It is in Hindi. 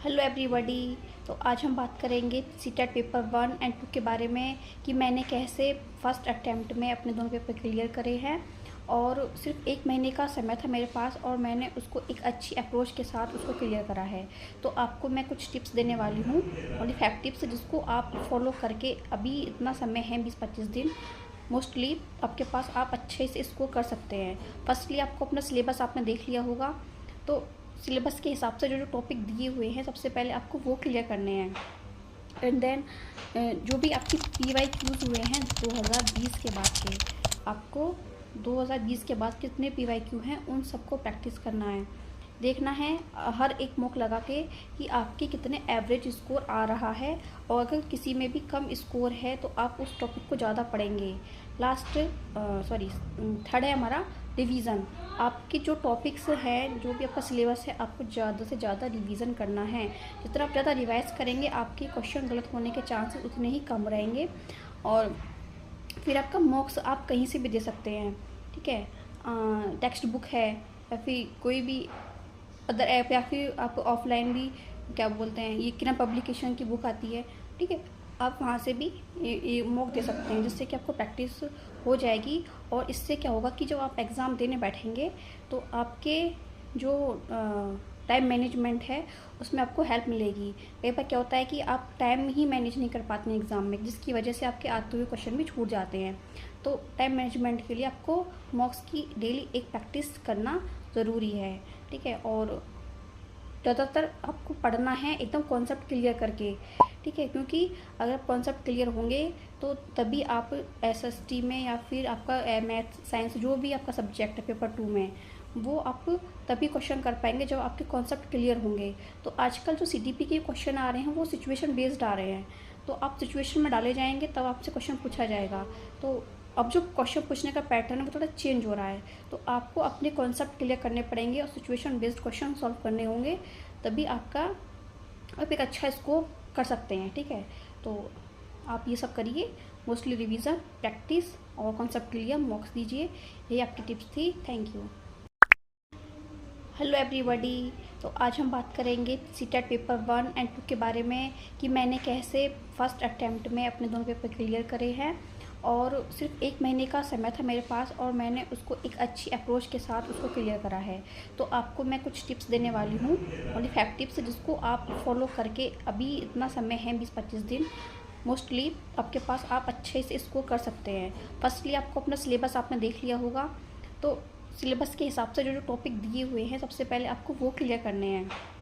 Hello everybody. तो आज हम बात करेंगे सीटेट पेपर 1 एंड 2 के बारे में कि मैंने कैसे फर्स्ट अटेम्प्ट में अपने दोनों पेपर क्लियर करे हैं। और सिर्फ 1 महीने का समय था मेरे पास और मैंने उसको एक अच्छी अप्रोच के साथ उसको क्लियर करा है। तो आपको मैं कुछ टिप्स देने वाली हूँ, ओनली 5 टिप्स, जिसको आप फॉलो करके, अभी इतना समय है 20-25 दिन, मोस्टली आपके पास, आप अच्छे से इसको कर सकते हैं। फर्स्टली आपको अपना सिलेबस आपने देख लिया होगा, तो सिलेबस के हिसाब से जो जो टॉपिक दिए हुए हैं सबसे पहले आपको वो क्लियर करने हैं। एंड देन जो भी आपकी PYQs हुए हैं 2020 के बाद के, आपको 2020 के बाद कितने PYQ हैं उन सबको प्रैक्टिस करना है। देखना है हर एक मॉक लगा के कि आपके कितने एवरेज स्कोर आ रहा है, और अगर किसी में भी कम स्कोर है तो आप उस टॉपिक को ज़्यादा पढ़ेंगे। थर्ड है हमारा रिवीज़न। आपके जो टॉपिक्स हैं, जो भी आपका सिलेबस है, आपको ज़्यादा से ज़्यादा रिवीज़न करना है। जितना आप ज़्यादा रिवाइज करेंगे, आपके क्वेश्चन गलत होने के चांसेस उतने ही कम रहेंगे। और फिर आपका मॉक्स आप कहीं से भी दे सकते हैं, ठीक है। टेक्स्ट बुक है या फिर कोई भी अदर ऐप, या फिर आप ऑफलाइन भी, क्या बोलते हैं, ये किरण पब्लिकेशन की बुक आती है, ठीक है। आप वहाँ से भी ये मॉक दे सकते हैं, जिससे कि आपको प्रैक्टिस हो जाएगी। और इससे क्या होगा कि जब आप एग्ज़ाम देने बैठेंगे तो आपके जो टाइम मैनेजमेंट है उसमें आपको हेल्प मिलेगी। कई बार क्या होता है कि आप टाइम ही मैनेज नहीं कर पाते हैं एग्ज़ाम में, जिसकी वजह से आपके आते हुए क्वेश्चन भी छूट जाते हैं। तो टाइम मैनेजमेंट के लिए आपको मॉक्स की डेली एक प्रैक्टिस करना ज़रूरी है, ठीक है। और ज़्यादातर आपको पढ़ना है एकदम कॉन्सेप्ट क्लियर करके, ठीक है, क्योंकि अगर कॉन्सेप्ट क्लियर होंगे तो तभी आप SST में, या फिर आपका मैथ साइंस जो भी आपका सब्जेक्ट है पेपर 2 में, वो आप तभी क्वेश्चन कर पाएंगे जब आपके कॉन्सेप्ट क्लियर होंगे। तो आजकल जो CDP के क्वेश्चन आ रहे हैं वो सिचुएशन बेस्ड आ रहे हैं, तो आप सिचुएशन में डाले जाएंगे तब आपसे क्वेश्चन पूछा जाएगा। तो अब जो क्वेश्चन पूछने का पैटर्न है वो थोड़ा चेंज हो रहा है, तो आपको अपने कॉन्सेप्ट क्लियर करने पड़ेंगे और सिचुएशन बेस्ड क्वेश्चन सॉल्व करने होंगे, तभी आप एक अच्छा स्कोर कर सकते हैं, ठीक है। तो आप ये सब करिए, मोस्टली रिवीजन, प्रैक्टिस और कॉन्सेप्ट क्लियर, मॉक्स दीजिए। यही आपकी टिप्स थी। Thank you. Hello everybody. तो आज हम बात करेंगे सीटेट पेपर 1 एंड 2 के बारे में कि मैंने कैसे फर्स्ट अटेम्प्ट में अपने दोनों पेपर क्लियर करे हैं। और सिर्फ 1 महीने का समय था मेरे पास और मैंने उसको एक अच्छी अप्रोच के साथ उसको क्लियर करा है। तो आपको मैं कुछ टिप्स देने वाली हूँ, ओनली 5 टिप्स, जिसको आप फॉलो करके, अभी इतना समय है 20-25 दिन, मोस्टली आपके पास, आप अच्छे से इसको कर सकते हैं। फर्स्टली आपको अपना सिलेबस आपने देख लिया होगा, तो सिलेबस के हिसाब से जो जो टॉपिक दिए हुए हैं सबसे पहले आपको वो क्लियर करने हैं।